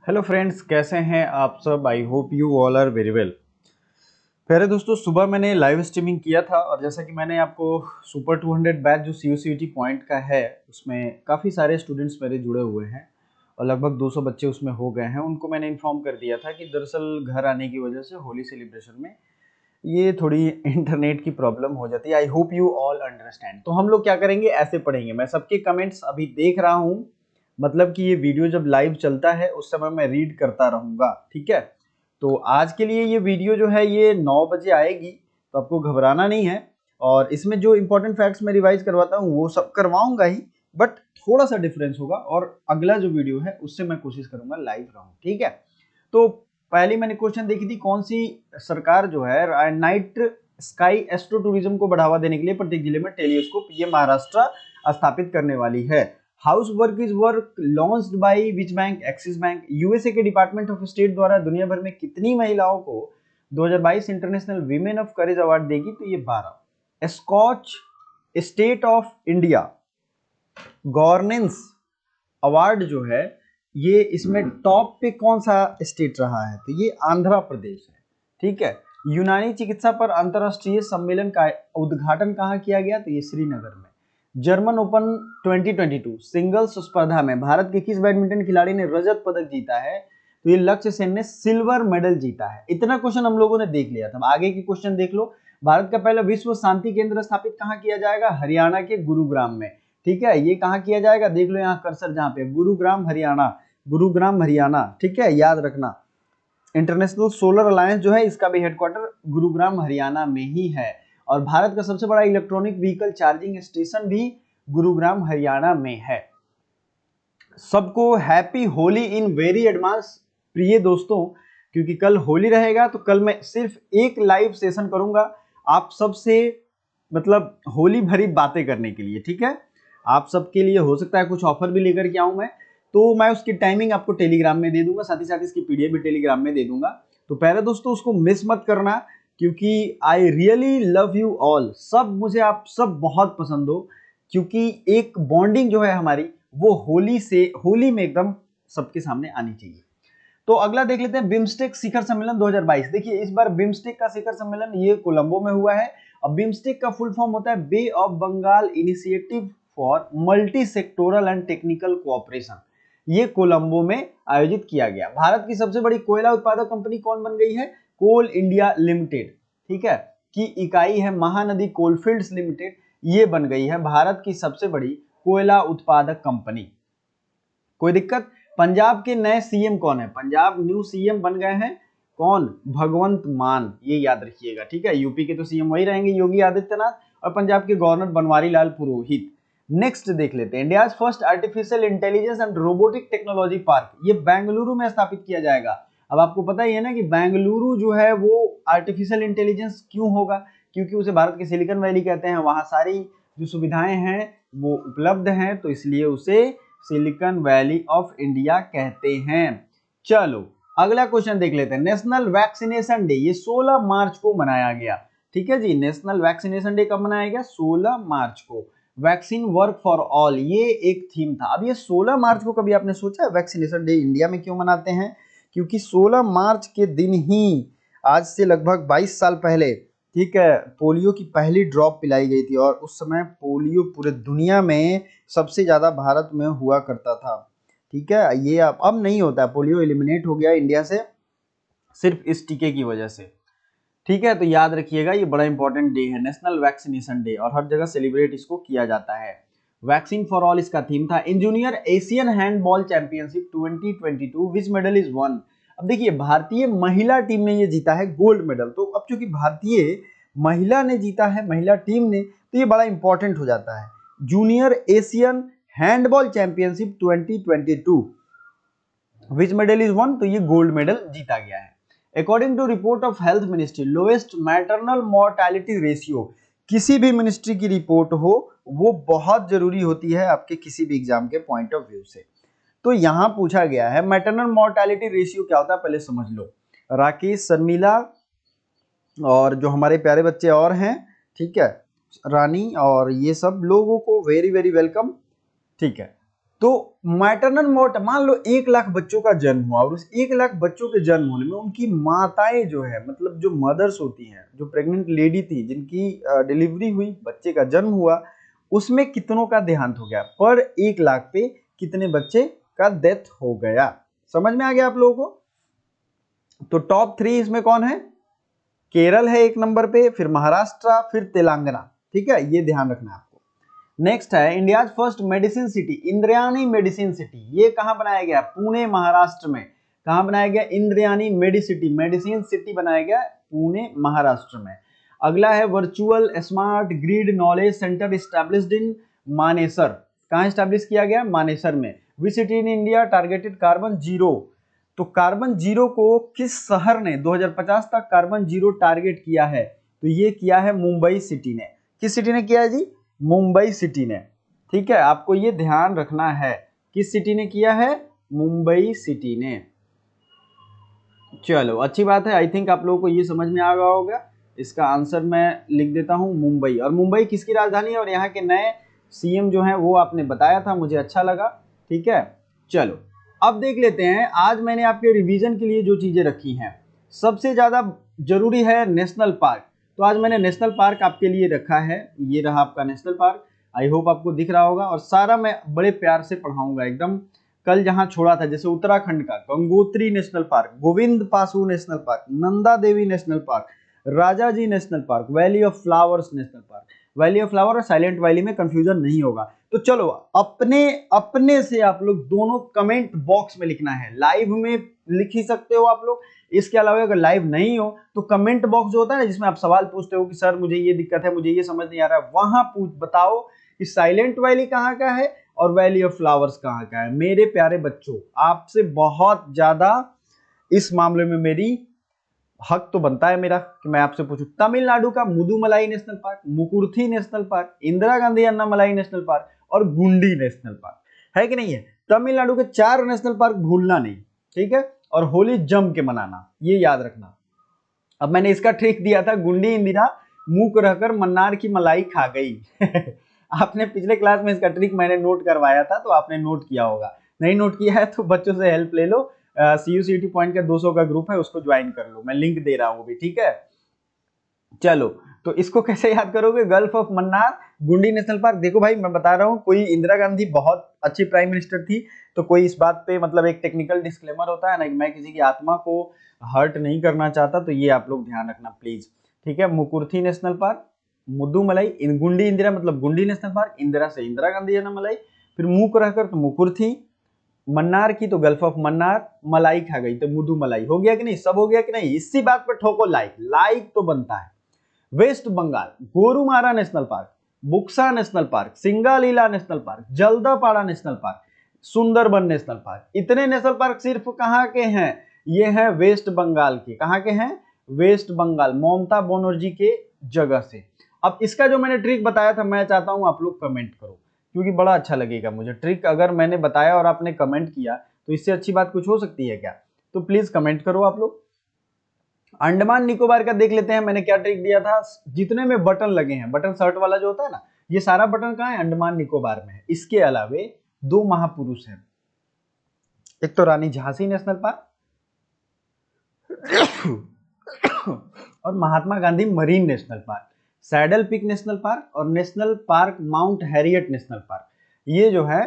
Hello friends, कैसे हैं आप सब। I hope you all are very well. प्यारे दोस्तों, सुबह मैंने लाइव स्ट्रीमिंग किया था और जैसा कि मैंने आपको सुपर 200 बैच जो CUCET पॉइंट का है उसमें काफ़ी सारे स्टूडेंट्स मेरे जुड़े हुए हैं और लगभग 200 बच्चे उसमें हो गए हैं। उनको मैंने इन्फॉर्म कर दिया था कि दरअसल घर आने की वजह से होली सेलिब्रेशन में ये थोड़ी इंटरनेट की प्रॉब्लम हो जाती है। आई होप यू ऑल अंडरस्टैंड। तो हम लोग क्या करेंगे, ऐसे पढ़ेंगे। मैं सबके कमेंट्स अभी देख रहा हूँ, मतलब कि ये वीडियो जब लाइव चलता है उस समय मैं रीड करता रहूंगा, ठीक है। तो आज के लिए ये वीडियो जो है ये 9 बजे आएगी, तो आपको घबराना नहीं है। और इसमें जो इंपॉर्टेंट फैक्ट्स मैं रिवाइज करवाता हूँ वो सब करवाऊंगा ही, बट थोड़ा सा डिफरेंस होगा और अगला जो वीडियो है उससे मैं कोशिश करूंगा लाइव रहूं, ठीक है। तो पहली मैंने क्वेश्चन देखी थी, कौन सी सरकार जो है नाइट स्काई एस्ट्रो टूरिज्म को बढ़ावा देने के लिए प्रत्येक जिले में टेलीस्कोप ये महाराष्ट्र स्थापित करने वाली है। House work is work launched by which bank, Axis bank. USA के डिपार्टमेंट ऑफ स्टेट द्वारा दुनिया भर में कितनी महिलाओं को 2022 international women of courage award देगी, तो ये 12। Skoch state of India governance award जो है ये इसमें टॉप पे कौन सा स्टेट रहा है, तो ये आंध्र प्रदेश है, ठीक है। यूनानी चिकित्सा पर अंतरराष्ट्रीय सम्मेलन का उद्घाटन कहाँ किया गया, तो ये श्रीनगर में। जर्मन ओपन 2022 सिंगल्स स्पर्धा में भारत के किस बैडमिंटन खिलाड़ी ने रजत पदक जीता है, तो ये लक्ष्य सेन ने सिल्वर मेडल जीता है। इतना क्वेश्चन हम लोगों ने देख लिया था। आगे की क्वेश्चन देख लो। भारत का पहला विश्व शांति केंद्र स्थापित कहाँ किया जाएगा, हरियाणा के गुरुग्राम में, ठीक है। ये कहाँ किया जाएगा, देख लो यहाँ कर्सर जहाँ पे, गुरुग्राम हरियाणा, गुरुग्राम हरियाणा, ठीक है, याद रखना। इंटरनेशनल सोलर अलायंस जो है इसका भी हेडक्वार्टर गुरुग्राम हरियाणा में ही है। और भारत का सबसे बड़ा इलेक्ट्रॉनिक व्हीकल चार्जिंग स्टेशन भी गुरुग्राम हरियाणा में है। सबको happy Holi in very advance प्रिय दोस्तों, क्योंकि कल होली रहेगा तो कल मैं सिर्फ एक लाइव सेशन करूंगा आप सबसे, मतलब होली भरी बातें करने के लिए, ठीक है। आप सबके लिए हो सकता है कुछ ऑफर भी लेकर के आऊं मैं, तो मैं उसकी टाइमिंग आपको टेलीग्राम में दे दूंगा, साथ ही साथ इसकी पीडीएफ भी टेलीग्राम में दे दूंगा। तो पहले दोस्तों उसको मिस मत करना, क्योंकि I really love you all. सब मुझे आप सब बहुत पसंद हो, क्योंकि एक बॉन्डिंग जो है हमारी वो होली में एकदम सबके सामने आनी चाहिए। तो अगला देख लेते हैं, बिम्स्टेक शिखर सम्मेलन 2022। देखिए इस बार बिम्स्टेक का शिखर सम्मेलन ये कोलंबो में हुआ है। अब बिम्स्टेक का फुल फॉर्म होता है Bay of Bengal initiative for multi sectoral and technical cooperation. ये कोलंबो में आयोजित किया गया। भारत की सबसे बड़ी कोयला उत्पादक कंपनी कौन बन गई है, कोल इंडिया लिमिटेड, ठीक है, की इकाई है महानदी कोलफील्ड्स लिमिटेड। ये बन गई है भारत की सबसे बड़ी कोयला उत्पादक कंपनी। कोई दिक्कत। पंजाब के नए सीएम कौन है, पंजाब न्यू सीएम बन गए हैं कौन, भगवंत मान, ये याद रखिएगा, ठीक है। यूपी के तो सीएम वही रहेंगे योगी आदित्यनाथ, और पंजाब के गवर्नर बनवारी लाल पुरोहित। नेक्स्ट देख लेते हैं, India first artificial intelligence and robotic technology park ये बेंगलुरु में स्थापित किया जाएगा। अब आपको पता ही है ना कि बेंगलुरु जो है वो आर्टिफिशियल इंटेलिजेंस क्यों होगा, क्योंकि उसे भारत के सिलिकॉन वैली कहते हैं। वहां सारी जो सुविधाएं हैं वो उपलब्ध हैं, तो इसलिए उसे सिलिकॉन वैली ऑफ इंडिया कहते हैं। चलो अगला क्वेश्चन देख लेते हैं, नेशनल वैक्सीनेशन डे ये 16 मार्च को मनाया गया, ठीक है जी। नेशनल वैक्सीनेशन डे कब मनाया गया, 16 मार्च को। वैक्सीन वर्क फॉर ऑल ये एक थीम था। अब ये 16 मार्च को कभी आपने सोचा है वैक्सीनेशन डे इंडिया में क्यों मनाते हैं, क्योंकि 16 मार्च के दिन ही आज से लगभग 22 साल पहले, ठीक है, पोलियो की पहली ड्रॉप पिलाई गई थी। और उस समय पोलियो पूरे दुनिया में सबसे ज़्यादा भारत में हुआ करता था, ठीक है। ये अब नहीं होता है, पोलियो एलिमिनेट हो गया इंडिया से सिर्फ इस टीके की वजह से, ठीक है। तो याद रखिएगा ये बड़ा इंपॉर्टेंट डे है, नेशनल वैक्सीनेशन डे, और हर जगह सेलिब्रेट इसको किया जाता है। वैक्सीन फॉर ऑल इसका थीम था। In junior Asian handball championship 2022 which medal is one. अब देखिए भारतीय महिला टीम ने ये जीता है गोल्ड मेडल। तो अब चूंकि भारतीय महिला ने जीता है, महिला टीम ने, तो ये बड़ा इंपॉर्टेंट हो जाता है। Junior Asian handball championship 2022 which medal is won, तो ये गोल्ड मेडल जीता गया है। According to report of health ministry lowest maternal mortality ratio, किसी भी मिनिस्ट्री की रिपोर्ट हो वो बहुत जरूरी होती है आपके किसी भी एग्जाम के पॉइंट ऑफ व्यू से। तो यहां पूछा गया है मैटरनल मोर्टालिटी रेशियो क्या होता है, पहले समझ लो। राकेश, शर्मिला और जो हमारे प्यारे बच्चे और हैं, ठीक है, रानी और ये सब लोगों को वेरी वेरी वेलकम, ठीक है। तो मैटरनल मोर्ट, मान लो 1 लाख बच्चों का जन्म हुआ और उस 1 लाख बच्चों के जन्म होने में उनकी माताएं जो है, मतलब जो मदर्स होती हैं, जो प्रेग्नेंट लेडी थी जिनकी डिलीवरी हुई, बच्चे का जन्म हुआ, उसमें कितनों का देहांत हो गया, पर 1 लाख पे कितने बच्चे का डेथ हो गया। समझ में आ गया आप लोगों को। तो टॉप 3 इसमें कौन है, केरल है 1 नंबर पे, फिर महाराष्ट्र, फिर तेलंगाना। ठीक है, ये ध्यान रखना है आपको। नेक्स्ट है India first medicine city, Indrayani medicine city. ये कहां बनाया गया, पुणे महाराष्ट्र में। कहां बनाया गया, इंद्रायणी मेडिसिन सिटी बनाया गया पुणे महाराष्ट्र में। अगला है virtual smart grid knowledge centre established in Manesar. कहां इस्टेब्लिश किया गया, मानेसर में। Which city in India targeted carbon zero. तो कार्बन जीरो को किस शहर ने 2050 तक कार्बन जीरो टारगेट किया है, तो ये किया है मुंबई सिटी ने। किस सिटी ने किया है जी, मुंबई सिटी ने। ठीक है, आपको ये ध्यान रखना है, किस सिटी ने किया है, मुंबई सिटी ने। चलो अच्छी बात है, आई थिंक आप लोगों को ये समझ में आ गया होगा। इसका आंसर मैं लिख देता हूं मुंबई। और मुंबई किसकी राजधानी है और यहाँ के नए सीएम जो हैं वो आपने बताया था, मुझे अच्छा लगा। ठीक है, चलो अब देख लेते हैं। आज मैंने आपके रिवीजन के लिए जो चीजें रखी हैं, सबसे ज्यादा जरूरी है नेशनल पार्क। तो आज मैंने नेशनल पार्क आपके लिए रखा है, ये रहा आपका नेशनल पार्क। आई होप आपको दिख रहा होगा, और सारा मैं बड़े प्यार से पढ़ाऊंगा एकदम। कल जहां छोड़ा था, जैसे उत्तराखंड का Gangotri national park, Govind Pasu national park, Nanda Devi national park, Rajaji national park, Valley of Flowers national park. Valley of Flower और साइलेंट वैली में कंफ्यूजन नहीं होगा। तो चलो अपने अपने से आप लोग दोनों कमेंट बॉक्स में लिखना है। लाइव में लिख ही सकते हो आप लोग, इसके अलावा अगर लाइव नहीं हो तो कमेंट बॉक्स जो होता है ना, जिसमें आप सवाल पूछते हो कि सर मुझे ये दिक्कत है, मुझे ये समझ नहीं आ रहा है, वहां बताओ कि साइलेंट वैली कहाँ का है और वैली ऑफ फ्लावर्स कहाँ का है। मेरे प्यारे बच्चों, आपसे बहुत ज्यादा इस मामले में मेरी हक तो बनता है मेरा कि मैं आपसे पूछूं। तमिलनाडु का Mudumalai national park, Mukurthi national park, Indira Gandhi Annamalai national park और गुंडी नेशनल पार्क है कि नहीं है। तमिलनाडु के 4 नेशनल पार्क भूलना नहीं, ठीक है। और होली जम के मनाना, ये याद रखना। अब मैंने इसका ट्रिक दिया था, गुंडी इंदिरा मूक रहकर मन्नार की मलाई खा गई आपने पिछले क्लास में इसका ट्रिक मैंने नोट करवाया था, तो आपने नोट किया होगा। नहीं नोट किया है तो बच्चों से हेल्प ले लो। CUCET पॉइंट का 200 का ग्रुप है, उसको ज्वाइन कर लो, मैं लिंक दे रहा हूँ भी, ठीक है। चलो तो इसको कैसे याद करोगे, गल्फ ऑफ मन्नार, गुंडी नेशनल पार्क। देखो भाई मैं बता रहा हूँ, कोई इंदिरा गांधी बहुत अच्छी प्राइम मिनिस्टर थी, तो कोई इस बात पे मतलब एक टेक्निकल डिस्क्लेमर होता है ना, मैं किसी की आत्मा को हर्ट नहीं करना चाहता, तो ये आप लोग ध्यान रखना प्लीज, ठीक है। मुकुर्थी नेशनल पार्क, मुदुमलाई, गुंडी इंदिरा मतलब गुंडी नेशनल पार्क, इंदिरा से इंदिरा गांधी अन्नामलाई, फिर मूक रहकर तो मुकुर्थी, मन्नार की तो गल्फ ऑफ मन्नार, मलाई खा गई तो मुदुमलाई। हो गया कि नहीं, सब हो गया कि नहीं। इसी बात पर ठोको लाइक, लाइक तो बनता है। West Bengal, Gorumara national park, Buxa national park, Singalila national park, Jaldapara national park, Sundarban national park. इतने नेशनल पार्क सिर्फ कहां के हैं, ये हैं वेस्ट बंगाल के। कहां के हैं, वेस्ट बंगाल, ममता बनर्जी के जगह से। अब इसका जो मैंने ट्रिक बताया था, मैं चाहता हूं आप लोग कमेंट करो, क्योंकि बड़ा अच्छा लगेगा मुझे। ट्रिक अगर मैंने बताया और आपने कमेंट किया तो इससे अच्छी बात कुछ हो सकती है क्या। तो प्लीज कमेंट करो आप लोग। अंडमान निकोबार का देख लेते हैं, मैंने क्या ट्रिक दिया था। जितने में बटन लगे हैं, बटन शर्ट वाला जो होता है ना, ये सारा बटन कहाँ है, अंडमान निकोबार में है। इसके अलावे 2 महापुरुष हैं, एक तो रानी झांसी नेशनल पार्क और Mahatma Gandhi marine national park, Saddle Peak national park और national park Mount Harriet national park. ये जो है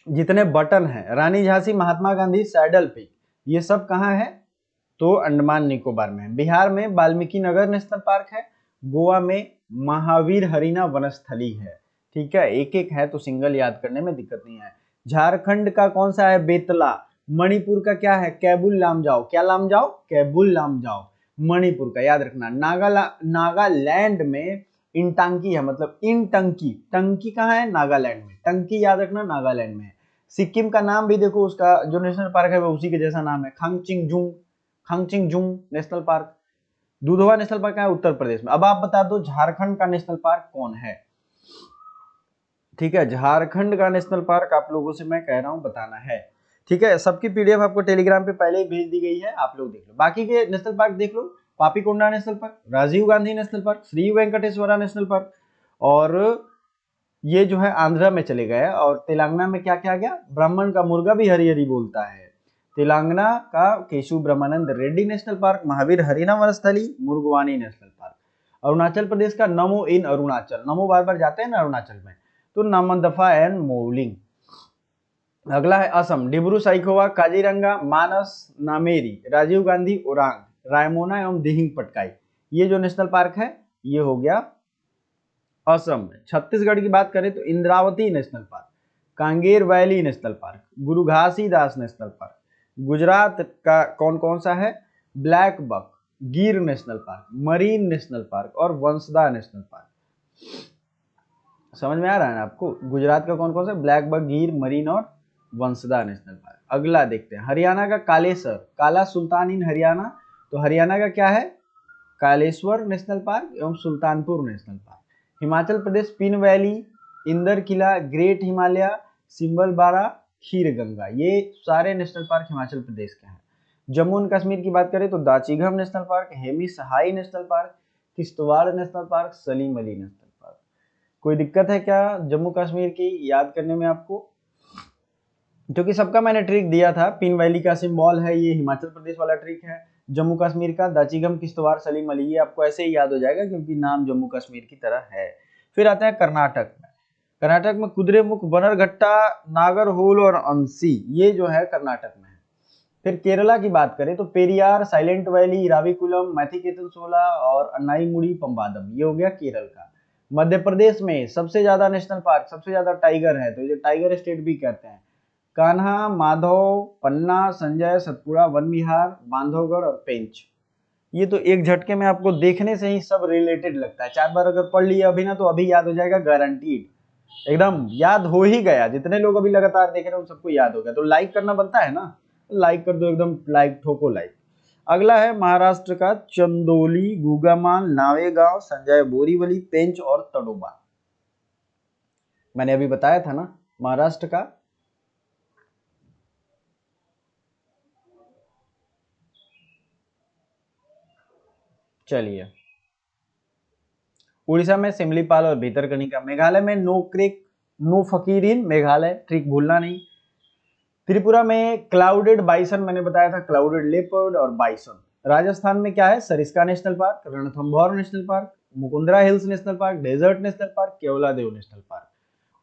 जितने बटन हैं, रानी झांसी, महात्मा गांधी, सैडल पीक, ये सब कहाँ है, तो अंडमान निकोबार में। बिहार में वाल्मीकि नगर नेशनल पार्क है, गोवा में महावीर हरिना वनस्थली है, ठीक है। एक एक है तो सिंगल याद करने में दिक्कत नहीं है। झारखंड का कौन सा है, बेतला। मणिपुर का क्या है, कैबुल लामजाओ। क्या लामजाओ, कैबुल लामजाओ मणिपुर का, याद रखना। नागालैंड में इंटांकी है, मतलब इन टंकी, टंकी कहाँ है, नागालैंड में। टंकी याद रखना, नागालैंड में है। सिक्किम का नाम भी देखो, उसका जो नेशनल पार्क है वो उसी के जैसा नाम है, Khangchendzonga national park. Dudhwa national park है उत्तर प्रदेश में। अब आप बता दो झारखंड का नेशनल पार्क कौन है, ठीक है। झारखंड का नेशनल पार्क आप लोगों से मैं कह रहा हूं बताना है, ठीक है। सबकी PDF आपको टेलीग्राम पे पहले ही भेज दी गई है, आप लोग देख लो। बाकी के नेशनल पार्क देख लो, Papikonda national park, Rajiv Gandhi national park, Shri Venkateswara national park और ये जो है आंध्रा में चले गए। और तेलंगाना में क्या क्या गया, ब्राह्मण का मुर्गा भी हरी हरी बोलता है। तेलंगाना का केशव ब्रह्मानंद रेड्डी नेशनल पार्क, महावीर हरिनाम स्थली, मुर्गवानी नेशनल पार्क। अरुणाचल प्रदेश का नमो इन अरुणाचल, नमो बार बार जाते हैं ना अरुणाचल में, तो नामदफा एंड मोलिंग। अगला है असम, डिब्रू साइखोवा, काजीरंगा, मानस, नामेरी, राजीव गांधी ओरांग, रायमोना एवं दिहिंग पटकाई। ये जो नेशनल पार्क है ये हो गया असम में। छत्तीसगढ़ की बात करें तो Indravati national park, Kanger valley national park, गुरु घासीदास नेशनल पार्क। गुजरात का कौन कौन सा है, ब्लैक बक, गिर national park, marine national park और वंसदा नेशनल पार्क। समझ में आ रहा है ना आपको, गुजरात का कौन कौन सा, ब्लैक बक, गिर, मरीन और वंसदा नेशनल पार्क। अगला देखते हैं हरियाणा का कालेसर, काला सुल्तान इन हरियाणा, तो हरियाणा का क्या है, कालेश्वर नेशनल पार्क एवं Sultanpur national park. Himachal Pradesh pin valley, Inder किला, ग्रेट हिमालय, सिंबलबारा, खीर गंगा, ये सारे नेशनल पार्क हिमाचल प्रदेश के हैं। जम्मू एंड कश्मीर की बात करें तो Dachigam national park, Hemis high national park, Kishtwar national park, Salim Ali national park. कोई दिक्कत है क्या जम्मू कश्मीर की याद करने में आपको, क्योंकि सबका मैंने ट्रिक दिया था, पिन वैली का सिंबल है ये हिमाचल प्रदेश वाला ट्रिक है, जम्मू कश्मीर का दाचिगम, किश्तवाड़, सलीम अली, ये आपको ऐसे ही याद हो जाएगा क्योंकि नाम जम्मू कश्मीर की तरह है। फिर आते हैं कर्नाटक में, कर्नाटक में कुद्रेमुख, बनरघट्टा, नागरहोल और अंसी, ये जो है कर्नाटक में है। फिर केरला की बात करें तो पेरियार, साइलेंट वैली, इराविकुलम, मैथिकेतन सोला और अन्नाईमुड़ी पम्बादम, ये हो गया केरल का। मध्य प्रदेश में सबसे ज्यादा नेशनल पार्क, सबसे ज्यादा टाइगर है, तो ये टाइगर स्टेट भी कहते हैं, कान्हा, माधव, पन्ना, संजय, सतपुड़ा, वन विहार, बांधवगढ़ और पेंच। ये तो एक झटके में आपको देखने से ही सब रिलेटेड लगता है, 4 बार अगर पढ़ लिया अभी ना तो अभी याद हो जाएगा, गारंटीड एकदम याद हो ही गया। जितने लोग अभी लगातार देख रहे हैं उन सबको याद हो गया, तो लाइक करना बनता है ना, लाइक कर दो, एकदम लाइक ठोको लाइक। अगला है महाराष्ट्र का चंदोली, गुगामाल, नावेगांव, संजय बोरीवली, पेंच और तडोबा। मैंने अभी बताया था ना महाराष्ट्र का। चलिए, उड़ीसा में सिमलीपाल और भीतरकनिका, मेघालय में नो क्रिक, नो फकीरिन मेघालय, ट्रिक भूलना नहीं। त्रिपुरा में क्लाउडेड बाइसन, मैंने बताया था, क्लाउडेड लेपर्ड और बाइसन। राजस्थान में क्या है, Sariska national park, Ranthambore national park, Mukundra hills national park, desert national park, Keoladeo national park.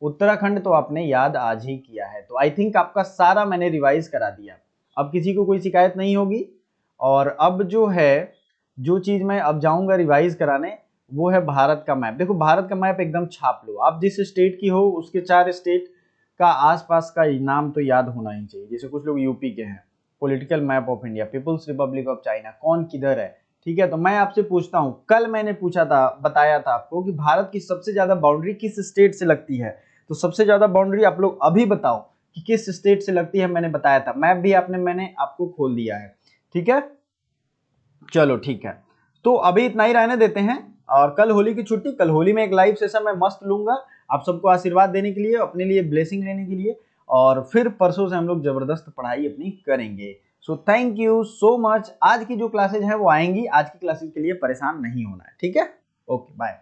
Uttarakhand तो आपने याद आज ही किया है, तो आई थिंक आपका सारा मैंने रिवाइज करा दिया, अब किसी को कोई शिकायत नहीं होगी। और अब जो है, जो चीज मैं अब जाऊंगा रिवाइज कराने वो है भारत का मैप। देखो भारत का मैप एकदम छाप लो, आप जिस स्टेट की हो उसके 4 स्टेट का आसपास का नाम तो याद होना ही चाहिए। जैसे कुछ लोग यूपी के हैं, political map of India, People's Republic of China, कौन किधर है, ठीक है। तो मैं आपसे पूछता हूं, कल मैंने पूछा था, बताया था आपको कि भारत की सबसे ज्यादा बाउंड्री किस स्टेट से लगती है, तो सबसे ज्यादा बाउंड्री आप लोग अभी बताओ कि किस स्टेट से लगती है, मैंने बताया था, मैप भी मैंने आपको खोल दिया है, ठीक है। चलो ठीक है, तो अभी इतना ही रहने देते हैं, और कल होली की छुट्टी, कल होली में एक लाइव सेशन मैं मस्त लूंगा आप सबको आशीर्वाद देने के लिए, अपने लिए ब्लेसिंग लेने के लिए, और फिर परसों से हम लोग जबरदस्त पढ़ाई अपनी करेंगे। So thank you so much. आज की जो क्लासेज हैं वो आएंगी, आज की क्लासेज के लिए परेशान नहीं होना है, ठीक है। Okay bye.